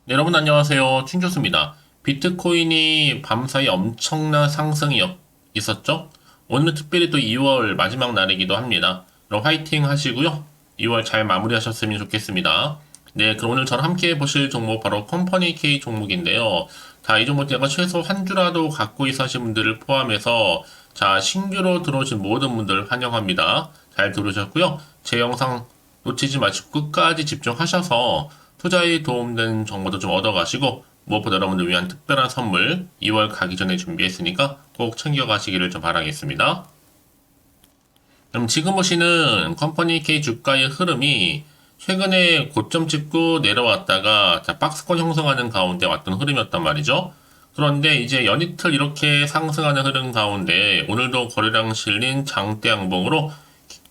네, 여러분 안녕하세요. 춘교수입니다. 비트코인이 밤사이 엄청난 상승이 있었죠? 오늘은 특별히 또 2월 마지막 날이기도 합니다. 그럼 화이팅 하시고요. 2월 잘 마무리하셨으면 좋겠습니다. 네, 그럼 오늘 저랑 함께 보실 종목 바로 컴퍼니 K 종목인데요. 자, 이 종목 제가 최소 한 주라도 갖고 있어 하신 분들을 포함해서 자, 신규로 들어오신 모든 분들 환영합니다. 잘 들으셨고요. 제 영상 놓치지 마시고 끝까지 집중하셔서 투자에 도움되는 정보도 좀 얻어가시고 무엇보다 여러분들 위한 특별한 선물 2월 가기 전에 준비했으니까 꼭 챙겨가시기를 좀 바라겠습니다. 그럼 지금 보시는 컴퍼니 K 주가의 흐름이 최근에 고점 찍고 내려왔다가 자, 박스권 형성하는 가운데 왔던 흐름이었단 말이죠. 그런데 이제 연이틀 이렇게 상승하는 흐름 가운데 오늘도 거래량 실린 장대 양봉으로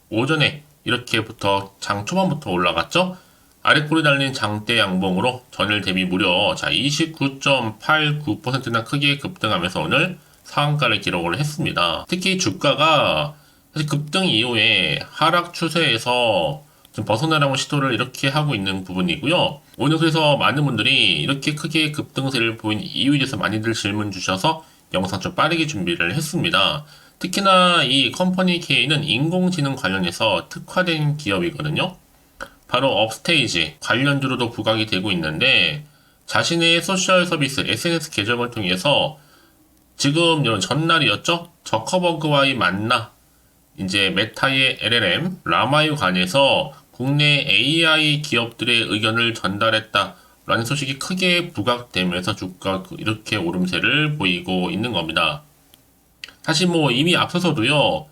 오전에 이렇게부터 장 초반부터 올라갔죠. 아랫골이 달린 장대 양봉으로 전일 대비 무려 29.89%나 크게 급등하면서 오늘 상한가를 기록을 했습니다. 특히 주가가 사실 급등 이후에 하락 추세에서 좀 벗어나려고 시도를 이렇게 하고 있는 부분이고요. 오늘 그래서 많은 분들이 이렇게 크게 급등세를 보인 이유에 대해서 많이들 질문 주셔서 영상 좀 빠르게 준비를 했습니다. 특히나 이 컴퍼니 K는 인공지능 관련해서 특화된 기업이거든요. 바로 업스테이지 관련주로도 부각이 되고 있는데 자신의 소셜 서비스 SNS 계정을 통해서 지금 이런 전날이었죠? 저커버그와의 만나 이제 메타의 LLM 라마에 관해서 국내 AI 기업들의 의견을 전달했다라는 소식이 크게 부각되면서 주가 이렇게 오름세를 보이고 있는 겁니다. 사실 뭐 이미 앞서서도요.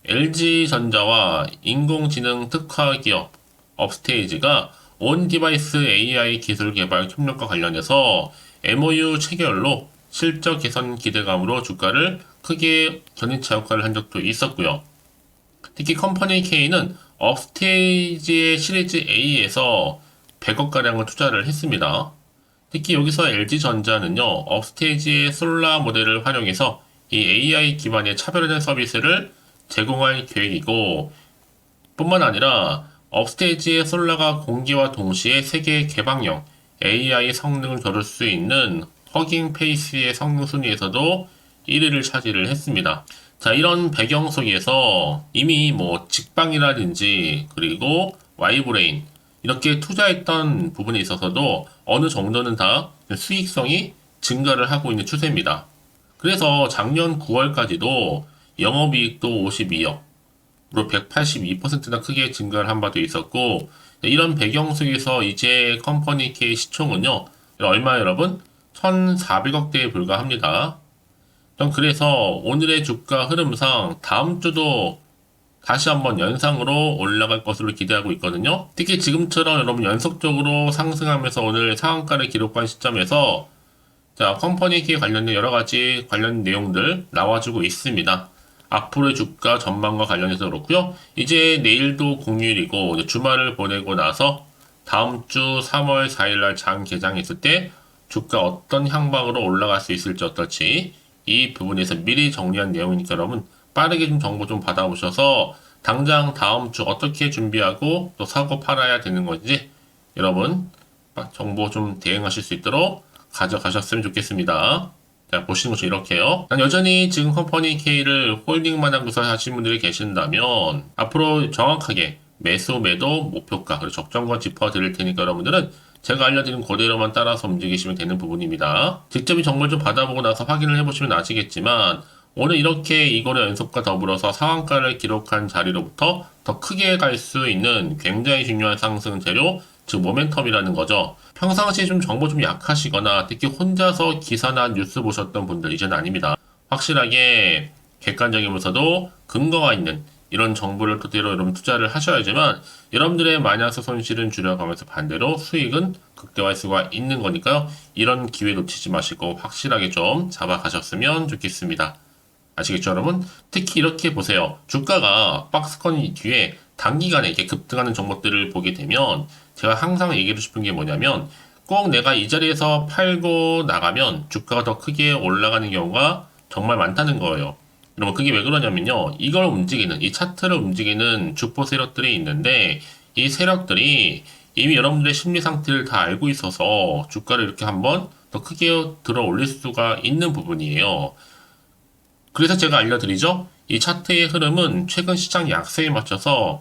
LG전자와 인공지능 특화 기업 업스테이지가 온 디바이스 AI 기술 개발 협력과 관련해서 MOU 체결로 실적 개선 기대감으로 주가를 크게 견인차 역할을 한 적도 있었고요. 특히 컴퍼니 K는 업스테이지의 시리즈 A에서 100억가량을 투자를 했습니다. 특히 여기서 LG전자는요, 업스테이지의 솔라 모델을 활용해서 이 AI 기반의 차별화된 서비스를 제공할 계획이고, 뿐만 아니라 업스테이지의 솔라가 공개와 동시에 세계 개방형 AI 성능을 겨룰 수 있는 허깅 페이스의 성능 순위에서도 1위를 차지를 했습니다. 자, 이런 배경 속에서 이미 뭐 직방이라든지 그리고 와이브레인 이렇게 투자했던 부분에 있어서도 어느 정도는 다 수익성이 증가를 하고 있는 추세입니다. 그래서 작년 9월까지도 영업이익도 52억, 로 182%나 크게 증가를 한 바도 있었고, 이런 배경 속에서 이제 컴퍼니 K 시총은요, 얼마 여러분? 1,400억대에 불과합니다. 전 그래서 오늘의 주가 흐름상 다음 주도 다시 한번 연상으로 올라갈 것으로 기대하고 있거든요. 특히 지금처럼 여러분 연속적으로 상승하면서 오늘 상한가를 기록한 시점에서 자, 컴퍼니 K 관련된 여러 가지 관련 내용들 나와주고 있습니다. 앞으로의 주가 전망과 관련해서 그렇고요. 이제 내일도 공휴일이고 주말을 보내고 나서 다음 주 3월 4일 날 장 개장했을 때 주가 어떤 향방으로 올라갈 수 있을지 어떨지 이 부분에서 미리 정리한 내용이니까 여러분 빠르게 좀 정보 좀 받아보셔서 당장 다음 주 어떻게 준비하고 또 사고 팔아야 되는 건지 여러분 정보 좀 대응하실 수 있도록 가져가셨으면 좋겠습니다. 자, 보시는 것처럼 이렇게요. 난 여전히 지금 컴퍼니 K를 홀딩만 하고서 하신 분들이 계신다면 앞으로 정확하게 매수, 매도, 목표가, 그리고 적정권 짚어드릴 테니까 여러분들은 제가 알려드린 그대로만 따라서 움직이시면 되는 부분입니다. 직접 이 정보를 좀 받아보고 나서 확인을 해보시면 아시겠지만 오늘 이렇게 이거래 연속과 더불어서 상한가를 기록한 자리로부터 더 크게 갈 수 있는 굉장히 중요한 상승 재료, 즉 모멘텀이라는 거죠. 평상시에 좀 정보 좀 약하시거나 특히 혼자서 기사나 뉴스 보셨던 분들 이제는 아닙니다. 확실하게 객관적이면서도 근거가 있는 이런 정보를 토대로 여러분 투자를 하셔야지만 여러분들의 마이너스 손실은 줄여가면서 반대로 수익은 극대화할 수가 있는 거니까요. 이런 기회 놓치지 마시고 확실하게 좀 잡아가셨으면 좋겠습니다. 아시겠죠, 여러분? 특히 이렇게 보세요. 주가가 박스권 뒤에 단기간에 이렇게 급등하는 종목들을 보게 되면 제가 항상 얘기하고 싶은 게 뭐냐면 꼭 내가 이 자리에서 팔고 나가면 주가가 더 크게 올라가는 경우가 정말 많다는 거예요. 여러분, 그게 왜 그러냐면요. 이걸 움직이는, 이 차트를 움직이는 주포 세력들이 있는데 이 세력들이 이미 여러분들의 심리 상태를 다 알고 있어서 주가를 이렇게 한번 더 크게 들어 올릴 수가 있는 부분이에요. 그래서 제가 알려드리죠. 이 차트의 흐름은 최근 시장 약세에 맞춰서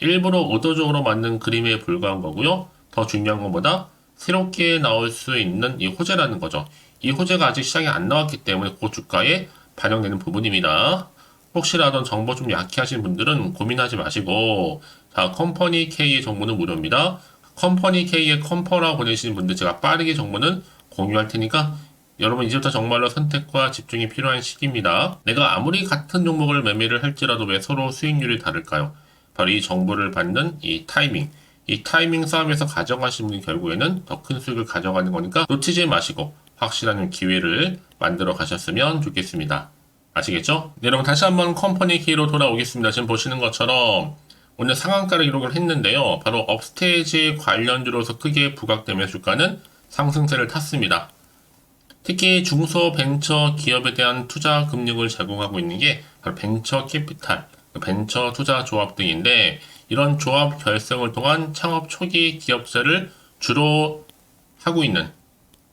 일부러 의도적으로 만든 그림에 불과한 거고요. 더 중요한 것보다 새롭게 나올 수 있는 이 호재라는 거죠. 이 호재가 아직 시장에 안 나왔기 때문에 그 주가에 반영되는 부분입니다. 혹시라도 정보 좀 약해 하신 분들은 고민하지 마시고, 자, 컴퍼니 K의 정보는 무료입니다. 컴퍼니 K의 컴퍼라고 보내시는 분들 제가 빠르게 정보는 공유할 테니까 여러분 이제부터 정말로 선택과 집중이 필요한 시기입니다. 내가 아무리 같은 종목을 매매를 할지라도 왜 서로 수익률이 다를까요? 바로 이 정보를 받는 이 타이밍 싸움에서 가져가신 분이 결국에는 더 큰 수익을 가져가는 거니까 놓치지 마시고 확실한 기회를 만들어 가셨으면 좋겠습니다. 아시겠죠? 네, 여러분 다시 한번 컴퍼니 K로 돌아오겠습니다. 지금 보시는 것처럼 오늘 상한가를 기록을 했는데요. 바로 업스테이지 관련주로서 크게 부각되면서 주가는 상승세를 탔습니다. 특히 중소벤처 기업에 대한 투자 금융을 제공하고 있는 게 바로 벤처 캐피탈, 벤처 투자 조합 등인데 이런 조합 결성을 통한 창업 초기 기업자를 주로 하고 있는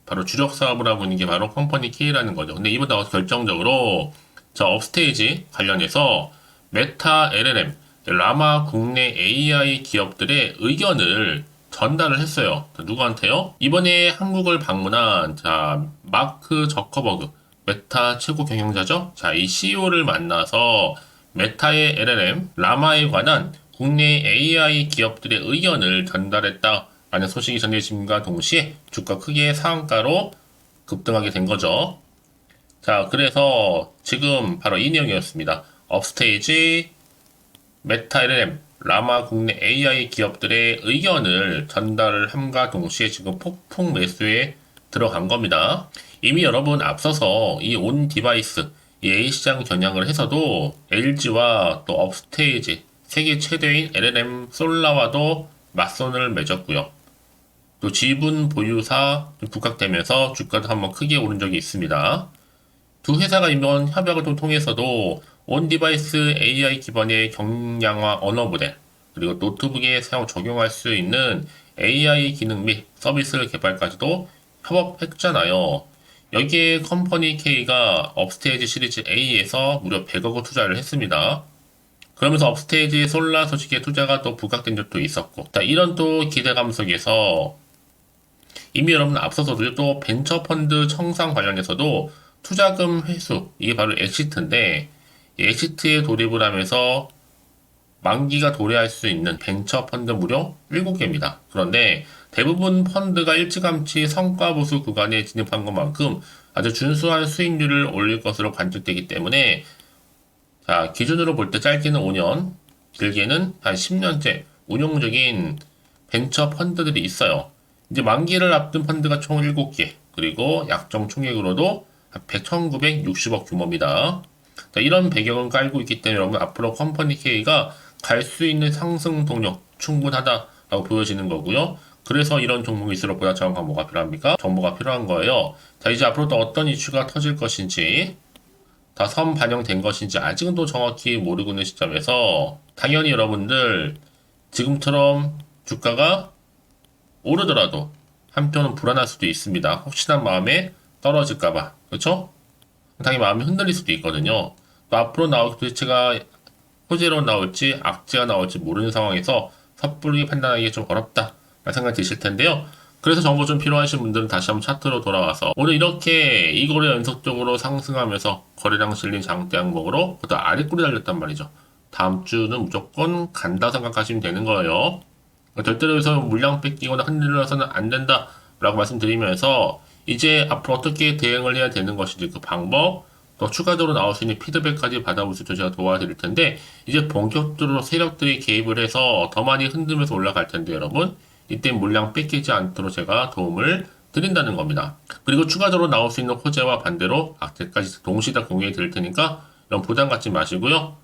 바로 주력 사업을 하고 있는 게 바로 컴퍼니 K라는 거죠. 근데 이보다 결정적으로 저 업스테이지 관련해서 메타 LLM, 라마 국내 AI 기업들의 의견을 전달을 했어요. 누구한테요? 이번에 한국을 방문한 마크 저커버그 메타 최고 경영자죠. 이 CEO를 만나서 메타의 LLM 라마에 관한 국내 AI 기업들의 의견을 전달했다라는 소식이 전해짐과 동시에 주가 크게 상한가로 급등하게 된 거죠. 그래서 지금 바로 이 내용이었습니다. 업스테이지 메타 LLM 라마 국내 AI 기업들의 의견을 전달을 함과 동시에 지금 폭풍 매수에 들어간 겁니다. 이미 여러분 앞서서 이 온 디바이스, 이 A시장 겨냥을 해서도 LG와 또 업스테이지, 세계 최대인 LLM 솔라와도 맞선을 맺었고요. 또 지분 보유사 부각되면서 주가도 한번 크게 오른 적이 있습니다. 두 회사가 이번 협약을 통해서도 온 디바이스 AI 기반의 경량화 언어 모델, 그리고 노트북에 적용할 수 있는 AI 기능 및 서비스 개발까지도 협업했잖아요. 여기에 컴퍼니 K가 업스테이지 시리즈 A에서 무려 100억 원 투자를 했습니다. 그러면서 업스테이지 솔라 소식에 투자가 또 부각된 적도 있었고, 이런 또 기대감 속에서 이미 여러분 앞서서도 또 벤처펀드 청산 관련해서도 투자금 회수, 이게 바로 엑시트인데, 이 엑시트에 돌입을 하면서 만기가 도래할 수 있는 벤처펀드 무려 7개입니다. 그런데 대부분 펀드가 일찌감치 성과 보수 구간에 진입한 것만큼 아주 준수한 수익률을 올릴 것으로 관측되기 때문에 기준으로 볼 때 짧게는 5년, 길게는 한 10년째 운용적인 벤처 펀드들이 있어요. 이제 만기를 앞둔 펀드가 총 7개, 그리고 약정 총액으로도 1,960억 규모입니다. 이런 배경을 깔고 있기 때문에 여러분 앞으로 컴퍼니 K가 갈 수 있는 상승 동력 충분하다라고 보여지는 거고요. 그래서 이런 종목일수록 보다 정확한 뭐가 필요합니까? 정보가 필요한 거예요. 이제 앞으로 또 어떤 이슈가 터질 것인지, 다 선 반영된 것인지 아직은 또 정확히 모르고 있는 시점에서 당연히 여러분들 지금처럼 주가가 오르더라도 한편은 불안할 수도 있습니다. 혹시나 마음에 떨어질까봐. 그렇죠? 당연히 마음이 흔들릴 수도 있거든요. 또 앞으로 나올 도대체가 호재로 나올지 악재가 나올지 모르는 상황에서 섣부르게 판단하기 좀 어렵다 라는 생각이 드실 텐데요. 그래서 정보 좀 필요하신 분들은 다시 한번 차트로 돌아와서 오늘 이렇게 이거래 연속적으로 상승하면서 거래량 실린 장대 항목으로 그것도 아래꼬리 달렸단 말이죠. 다음 주는 무조건 간다 생각하시면 되는 거예요. 절대로 여기서 물량 뺏기거나 흔들려서는 안 된다 라고 말씀드리면서 이제 앞으로 어떻게 대응을 해야 되는 것인지 그 방법, 또 추가적으로 나올 수 있는 피드백까지 받아볼 수 있도록 제가 도와드릴 텐데, 이제 본격적으로 세력들이 개입을 해서 더 많이 흔들면서 올라갈 텐데 여러분 이때 물량 뺏기지 않도록 제가 도움을 드린다는 겁니다. 그리고 추가적으로 나올 수 있는 호재와 반대로 악재까지 동시에 다 공유해 드릴 테니까 이런 부담 갖지 마시고요.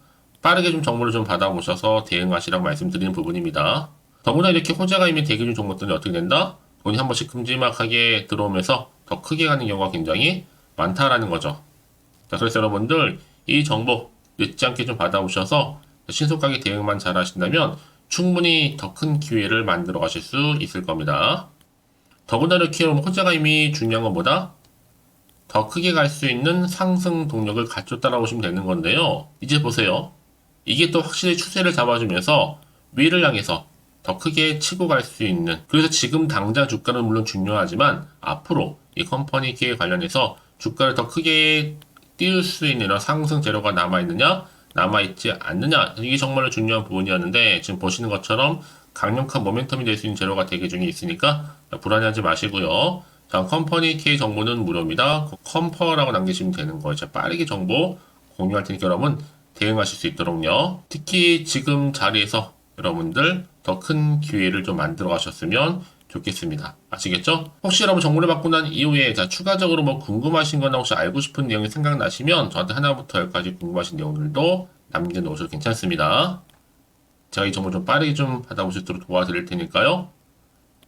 빠르게 좀 정보를 좀 받아보셔서 대응하시라고 말씀드리는 부분입니다. 더구나 이렇게 호재가 이미 대기 중 종목들이 어떻게 된다? 돈이 한 번씩 큼지막하게 들어오면서 더 크게 가는 경우가 굉장히 많다라는 거죠. 그래서 여러분들 이 정보 늦지 않게 좀 받아보셔서 신속하게 대응만 잘 하신다면 충분히 더 큰 기회를 만들어 가실 수 있을 겁니다. 더구나 이렇게 호재가 이미 중요한 것보다 더 크게 갈 수 있는 상승 동력을 갖췄다라고 보시면 되는 건데요. 이제 보세요. 이게 또 확실히 추세를 잡아주면서 위를 향해서 더 크게 치고 갈 수 있는, 그래서 지금 당장 주가는 물론 중요하지만 앞으로 이 컴퍼니 K에 관련해서 주가를 더 크게 띄울 수 있는 이런 상승 재료가 남아있느냐 남아있지 않느냐, 이게 정말로 중요한 부분이었는데 지금 보시는 것처럼 강력한 모멘텀이 될 수 있는 재료가 대기 중에 있으니까 불안해하지 마시고요. 자, 컴퍼니 K 정보는 무료입니다. 컴퍼라고 남기시면 되는 거예요. 제가 빠르게 정보 공유할 테니까 여러분 대응하실 수 있도록요. 특히 지금 자리에서 여러분들 더 큰 기회를 좀 만들어 가셨으면 좋겠습니다. 아시겠죠? 혹시 여러분 정보를 받고 난 이후에 자, 추가적으로 뭐 궁금하신 거나 혹시 알고 싶은 내용이 생각나시면 저한테 하나부터 열까지 궁금하신 내용들도 남겨놓으셔도 괜찮습니다. 제가 이 정보 좀 빠르게 좀 받아보실 수 있도록 도와드릴 테니까요.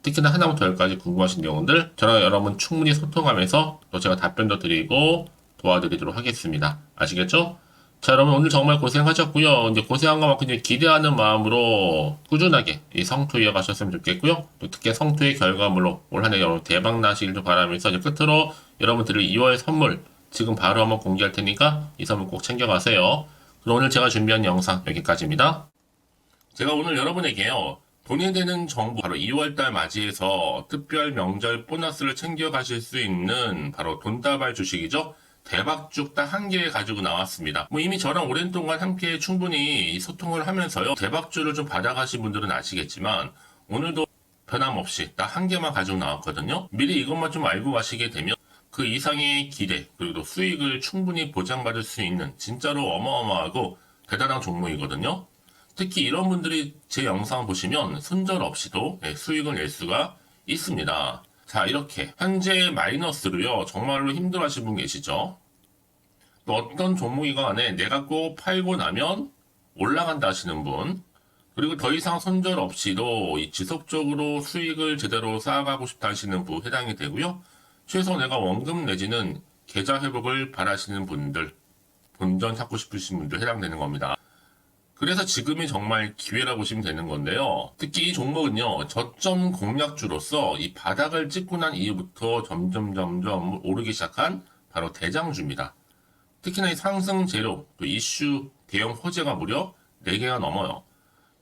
특히나 하나부터 열까지 궁금하신 내용들 저랑 여러분 충분히 소통하면서 또 제가 답변도 드리고 도와드리도록 하겠습니다. 아시겠죠? 자, 여러분 오늘 정말 고생하셨고요. 이제 고생한 것만큼 이제 기대하는 마음으로 꾸준하게 이 성투 이어가셨으면 좋겠고요. 또 특히 성투의 결과물로 올 한 해 여러분 대박 나시길 좀 바라면서 이제 끝으로 여러분들을 2월 선물 지금 바로 한번 공개할 테니까 이 선물 꼭 챙겨가세요. 그럼 오늘 제가 준비한 영상 여기까지입니다. 제가 오늘 여러분에게요. 돈이 되는 정보, 바로 2월달 맞이해서 특별 명절 보너스를 챙겨가실 수 있는 바로 돈다발 주식이죠. 대박죽 딱 한 개 가지고 나왔습니다. 뭐 이미 저랑 오랜 동안 함께 충분히 소통을 하면서요. 대박주를 좀 받아가신 분들은 아시겠지만 오늘도 변함없이 딱 한 개만 가지고 나왔거든요. 미리 이것만 좀 알고 가시게 되면 그 이상의 기대 그리고 수익을 충분히 보장받을 수 있는 진짜로 어마어마하고 대단한 종목이거든요. 특히 이런 분들이 제 영상 보시면 손절 없이도 수익을 낼 수가 있습니다. 자, 이렇게 현재 마이너스로요. 정말로 힘들어하시는 분 계시죠? 또 어떤 종목이건 내가 꼭 팔고 나면 올라간다 하시는 분, 그리고 더 이상 손절 없이도 지속적으로 수익을 제대로 쌓아가고 싶다 하시는 분 해당이 되고요. 최소 내가 원금 내지는 계좌 회복을 바라시는 분들, 본전 찾고 싶으신 분들 해당되는 겁니다. 그래서 지금이 정말 기회라고 보시면 되는 건데요. 특히 이 종목은요, 저점 공략주로서 이 바닥을 찍고 난 이후부터 점점 오르기 시작한 바로 대장주입니다. 특히나 이 상승 재료, 또 이슈, 대형 호재가 무려 4개가 넘어요.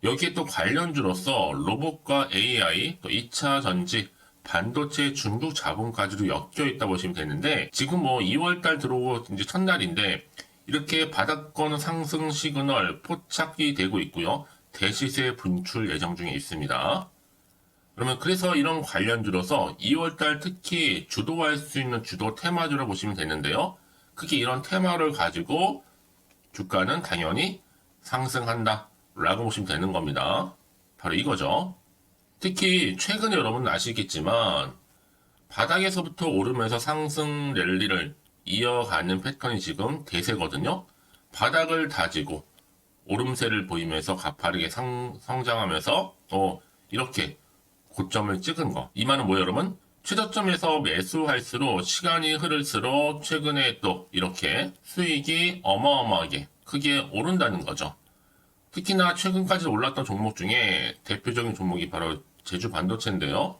여기에 또 관련주로서 로봇과 AI, 또 2차 전지, 반도체, 중국 자본까지도 엮여 있다 보시면 되는데, 지금 뭐 2월달 들어오고 이제 첫날인데, 이렇게 바닥권 상승 시그널 포착이 되고 있고요. 대시세 분출 예정 중에 있습니다. 그러면 그래서 이런 관련주로서 2월달 특히 주도할 수 있는 주도 테마주라고 보시면 되는데요. 크게 이런 테마를 가지고 주가는 당연히 상승한다 라고 보시면 되는 겁니다. 바로 이거죠. 특히 최근에 여러분은 아시겠지만 바닥에서부터 오르면서 상승 랠리를 이어가는 패턴이 지금 대세거든요. 바닥을 다지고 오름세를 보이면서 가파르게 성장하면서 이렇게 고점을 찍은 거. 이 말은 뭐예요, 여러분? 최저점에서 매수할수록 시간이 흐를수록 최근에 또 이렇게 수익이 어마어마하게 크게 오른다는 거죠. 특히나 최근까지 올랐던 종목 중에 대표적인 종목이 바로 제주 반도체인데요.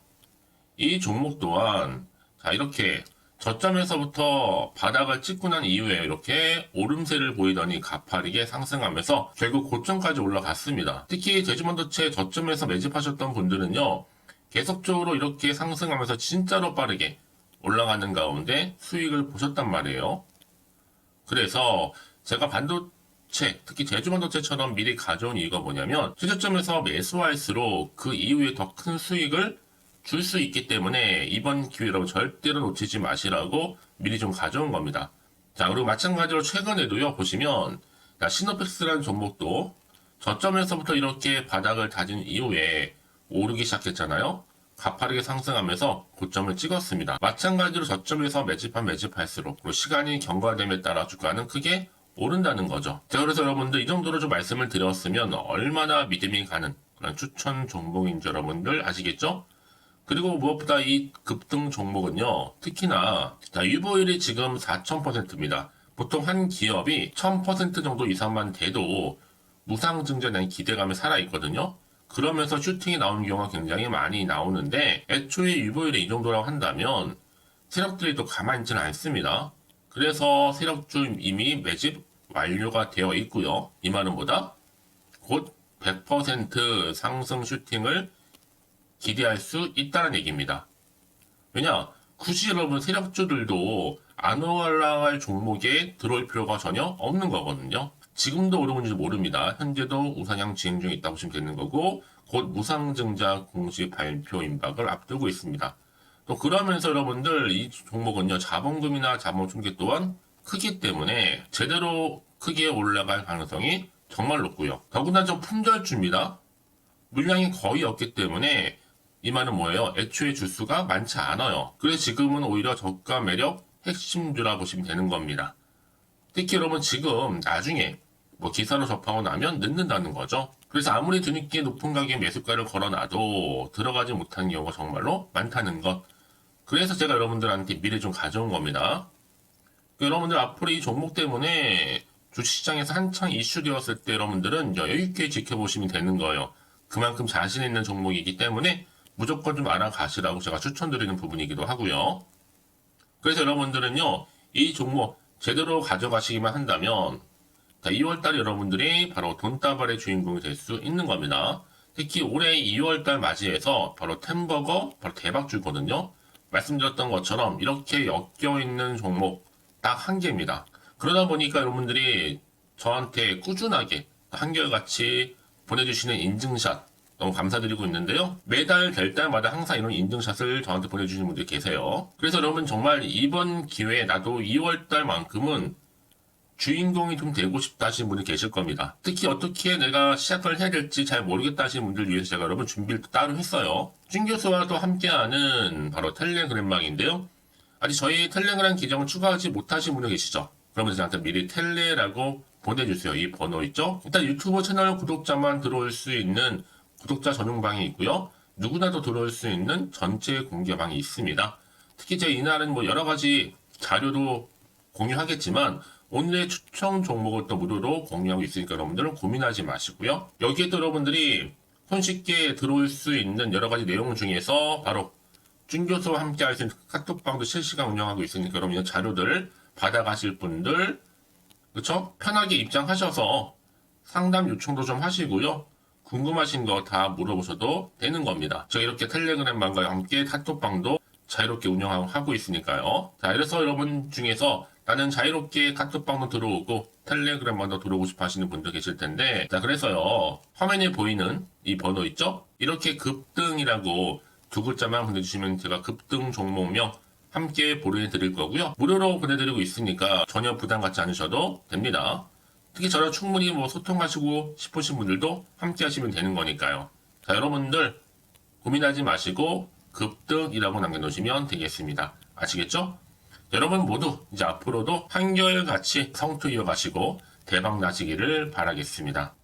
이 종목 또한 자, 이렇게 저점에서부터 바닥을 찍고 난 이후에 이렇게 오름세를 보이더니 가파르게 상승하면서 결국 고점까지 올라갔습니다. 특히 제주반도체 저점에서 매집하셨던 분들은요, 계속적으로 이렇게 상승하면서 진짜로 빠르게 올라가는 가운데 수익을 보셨단 말이에요. 그래서 제가 반도체, 특히 제주반도체처럼 미리 가져온 이유가 뭐냐면 최저점에서 매수할수록 그 이후에 더 큰 수익을 줄 수 있기 때문에 이번 기회로 절대로 놓치지 마시라고 미리 좀 가져온 겁니다. 자, 그리고 마찬가지로 최근에도요, 보시면, 시노펙스라는 종목도 저점에서부터 이렇게 바닥을 다진 이후에 오르기 시작했잖아요. 가파르게 상승하면서 고점을 찍었습니다. 마찬가지로 저점에서 매집할수록 그리고 시간이 경과됨에 따라 주가는 크게 오른다는 거죠. 자, 그래서 여러분들 이 정도로 좀 말씀을 드렸으면 얼마나 믿음이 가는 그런 추천 종목인지 여러분들 아시겠죠? 그리고 무엇보다 이 급등 종목은요, 특히나 유보율이 지금 4000%입니다. 보통 한 기업이 1000% 정도 이상만 돼도 무상증자에 대한 기대감이 살아있거든요. 그러면서 슈팅이 나오는 경우가 굉장히 많이 나오는데 애초에 유보율이 이 정도라고 한다면 세력들이 또 가만히 있지는 않습니다. 그래서 세력주 이미 매집 완료가 되어 있고요. 이 말은 뭐다? 곧 100% 상승 슈팅을 기대할 수 있다는 얘기입니다. 왜냐? 굳이 여러분 세력주들도 안 올라갈 종목에 들어올 필요가 전혀 없는 거거든요. 지금도 오르는지 모릅니다. 현재도 우상향 진행 중에 있다고 보시면 되는 거고 곧 무상증자 공시 발표 임박을 앞두고 있습니다. 또 그러면서 여러분들 이 종목은요 자본금이나 자본 충격 또한 크기 때문에 제대로 크게 올라갈 가능성이 정말 높고요. 더구나 좀 품절주입니다. 물량이 거의 없기 때문에 이 말은 뭐예요? 애초에 주수가 많지 않아요. 그래서 지금은 오히려 저가 매력 핵심주라 보시면 되는 겁니다. 특히 여러분 지금 나중에 뭐 기사로 접하고 나면 늦는다는 거죠. 그래서 아무리 뒤늦게 높은 가격에 매수가를 걸어놔도 들어가지 못하는 경우가 정말로 많다는 것. 그래서 제가 여러분들한테 미리 좀 가져온 겁니다. 여러분들 앞으로 이 종목 때문에 주식시장에서 한창 이슈되었을 때 여러분들은 여유있게 지켜보시면 되는 거예요. 그만큼 자신 있는 종목이기 때문에 무조건 좀 알아가시라고 제가 추천드리는 부분이기도 하고요. 그래서 여러분들은요, 이 종목 제대로 가져가시기만 한다면 2월달에 여러분들이 바로 돈다발의 주인공이 될 수 있는 겁니다. 특히 올해 2월달 맞이해서 바로 템버거 바로 대박주거든요. 말씀드렸던 것처럼 이렇게 엮여있는 종목 딱 한 개입니다. 그러다 보니까 여러분들이 저한테 꾸준하게 한결같이 보내주시는 인증샷 너무 감사드리고 있는데요. 매달 될 때마다 항상 이런 인증샷을 저한테 보내주시는 분들이 계세요. 그래서 여러분 정말 이번 기회에 나도 2월달만큼은 주인공이 좀 되고 싶다 하시는 분이 계실 겁니다. 특히 어떻게 내가 시작을 해야 될지 잘 모르겠다 하시는 분들 위해서 제가 여러분 준비를 따로 했어요. 준 교수와도 함께하는 바로 텔레그램방인데요. 아직 저희 텔레그램 계정을 추가하지 못하신 분이 계시죠? 그러면 저한테 미리 텔레라고 보내주세요. 이 번호 있죠? 일단 유튜브 채널 구독자만 들어올 수 있는 구독자 전용방이 있고요. 누구나도 들어올 수 있는 전체 공개방이 있습니다. 특히 제가 이날은 뭐 여러 가지 자료도 공유하겠지만 오늘의 추천 종목을 또 무료로 공유하고 있으니까 여러분들은 고민하지 마시고요. 여기에 또 여러분들이 손쉽게 들어올 수 있는 여러 가지 내용 중에서 바로 준교수와 함께 할 수 있는 카톡방도 실시간 운영하고 있으니까 여러분 이 자료들 받아가실 분들 그쵸? 편하게 입장하셔서 상담 요청도 좀 하시고요. 궁금하신 거 다 물어보셔도 되는 겁니다. 제가 이렇게 텔레그램방과 함께 카톡방도 자유롭게 운영하고 있으니까요. 자, 이래서 여러분 중에서 나는 자유롭게 카톡방도 들어오고 텔레그램방도 들어오고 싶어 하시는 분들 계실 텐데 자, 그래서요. 화면에 보이는 이 번호 있죠? 이렇게 급등이라고 두 글자만 보내주시면 제가 급등 종목명 함께 보내드릴 거고요. 무료로 보내드리고 있으니까 전혀 부담 갖지 않으셔도 됩니다. 특히 저랑 충분히 뭐 소통하시고 싶으신 분들도 함께 하시면 되는 거니까요. 자, 여러분들 고민하지 마시고 급등이라고 남겨놓으시면 되겠습니다. 아시겠죠? 여러분 모두 이제 앞으로도 한결같이 성투 이어가시고 대박 나시기를 바라겠습니다.